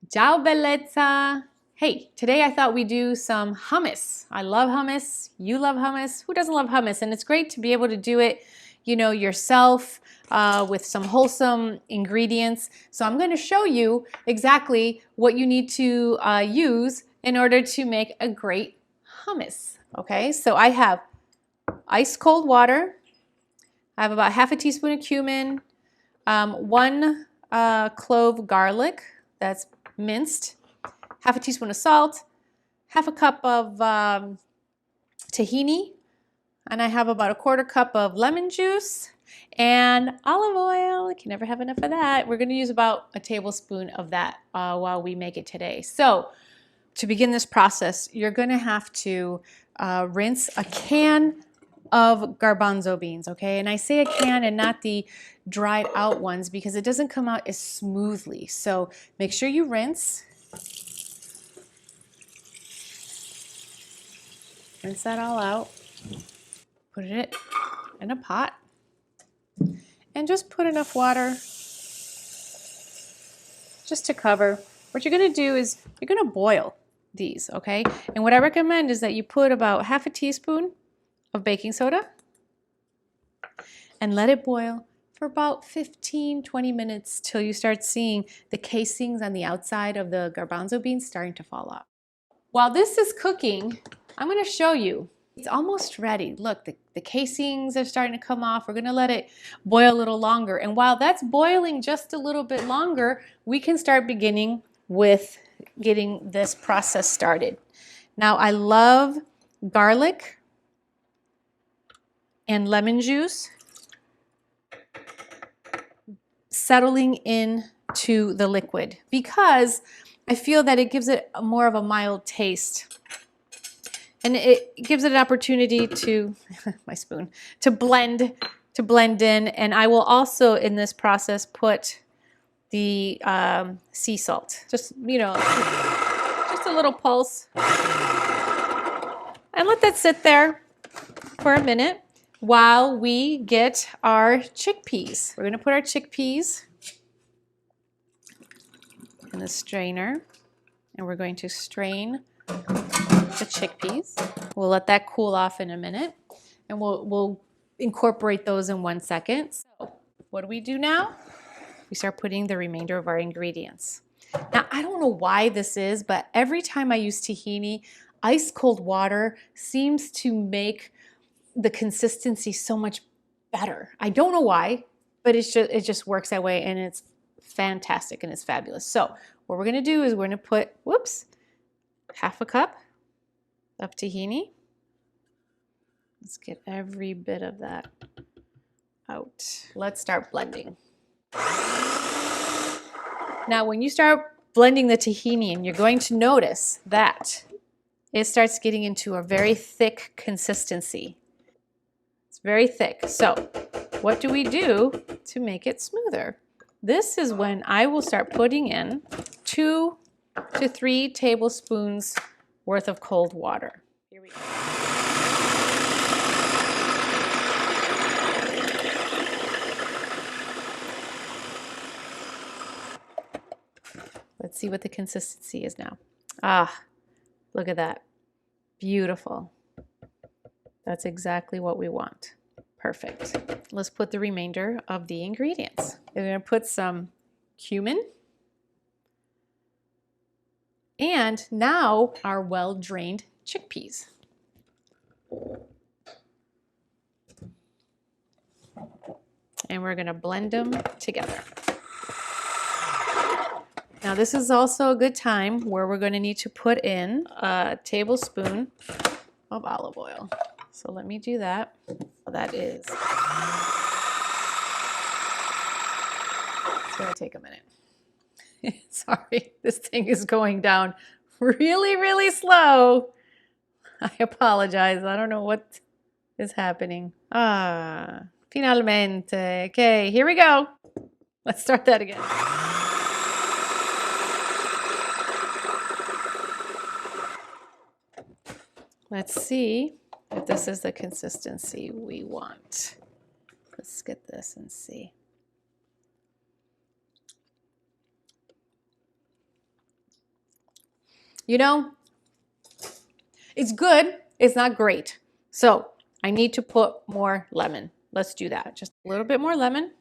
Ciao bellezza! Hey, today I thought we'd do some hummus. I love hummus. You love hummus. Who doesn't love hummus? And it's great to be able to do it, yourself with some wholesome ingredients. So I'm going to show you exactly what you need to use in order to make a great hummus. Okay, so I have ice cold water. I have about half a teaspoon of cumin, one clove garlic that's minced, half a teaspoon of salt, half a cup of tahini, and I have about a quarter cup of lemon juice and olive oil. You can never have enough of that. We're going to use about a tablespoon of that while we make it today. So to begin this process, you're going to have to rinse a can of garbanzo beans, okay? And I say a can and not the dried out ones because it doesn't come out as smoothly. So make sure you rinse. Rinse that all out. Put it in a pot. And just put enough water just to cover. What you're going to do is you're going to boil these, okay? And what I recommend is that you put about half a teaspoon of baking soda and let it boil for about 15-20 minutes till you start seeing the casings on the outside of the garbanzo beans starting to fall off. While this is cooking, I'm going to show you. It's almost ready. Look, the casings are starting to come off. We're going to let it boil a little longer. And while that's boiling just a little bit longer, we can start beginning with getting this process started. Now, I love garlic and lemon juice settling into the liquid because I feel that it gives it more of a mild taste. And it gives it an opportunity to, my spoon, to blend in. And I will also, in this process, put the sea salt. Just, just a little pulse. And let that sit there for a minute while we get our chickpeas. We're going to put our chickpeas in the strainer. And we're going to strain the chickpeas. We'll let that cool off in a minute and we'll incorporate those in 1 second. So what do we do now? We start putting the remainder of our ingredients. Now, I don't know why this is, but every time I use tahini, ice cold water seems to make the consistency so much better. I don't know why, but it just works that way and it's fantastic and it's fabulous. So what we're gonna do is we're gonna put, half a cup of tahini. Let's get every bit of that out. Let's start blending. Now, when you start blending the tahini, and you're going to notice that it starts getting into a very thick consistency. It's very thick. So what do we do to make it smoother? This is when I will start putting in 2 to 3 tablespoons worth of cold water. Here we go. Let's see what the consistency is now. Ah, look at that. Beautiful. That's exactly what we want. Perfect. Let's put the remainder of the ingredients. We're going to put some cumin. And now our well-drained chickpeas. And we're going to blend them together. Now this is also a good time where we're going to need to put in a tablespoon of olive oil. So let me do that. That is. It's going to take a minute. Sorry, this thing is going down really, really slow. I apologize. I don't know what is happening. Finalmente. Okay, here we go. Let's start that again. Let's see if this is the consistency we want. Let's get this and see. You know, it's good. It's not great. So I need to put more lemon. Let's do that. Just a little bit more lemon.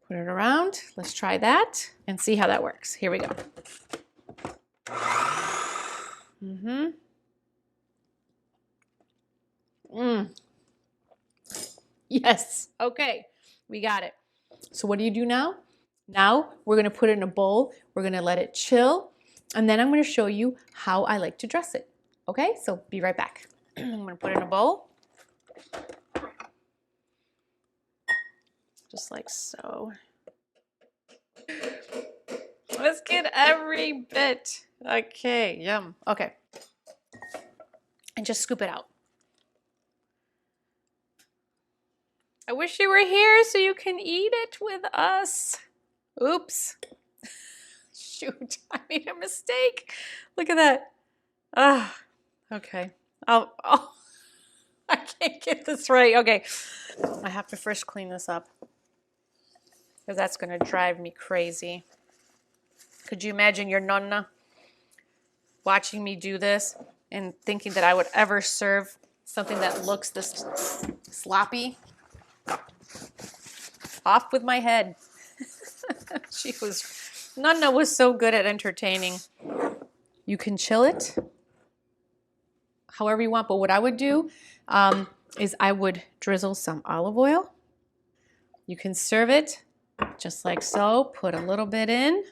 Put it around. Let's try that and see how that works. Here we go. Yes. Okay. We got it. So what do you do now? Now we're going to put it in a bowl. We're going to let it chill. And then I'm going to show you how I like to dress it. Okay? So be right back. I'm going to put it in a bowl. Just like so. Let's get every bit. Okay. Yum. Okay. And just scoop it out. I wish you were here so you can eat it with us. Oops. Shoot, I made a mistake. Look at that. Ah, okay. Oh, I can't get this right. Okay. I have to first clean this up because that's going to drive me crazy. Could you imagine your nonna watching me do this and thinking that I would ever serve something that looks this sloppy? Off with my head. Nonna was so good at entertaining. You can chill it however you want, but what I would do is I would drizzle some olive oil. You can serve it just like so. Put a little bit in.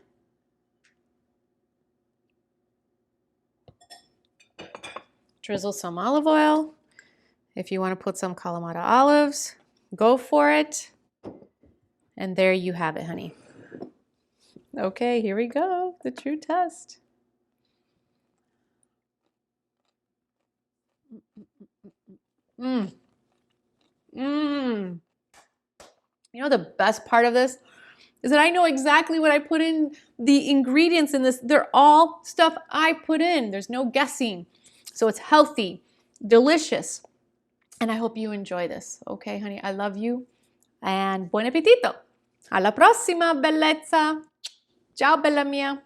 Drizzle some olive oil. If you want to put some Kalamata olives, go for it. And there you have it, honey. Okay, here we go. The true test. Mmm. Mmm. You know the best part of this is that I know exactly what I put in the ingredients in this. They're all stuff I put in. There's no guessing. So it's healthy, delicious, and I hope you enjoy this. Okay, honey, I love you, and buon appetito. Alla prossima, bellezza. Ciao, bella mia.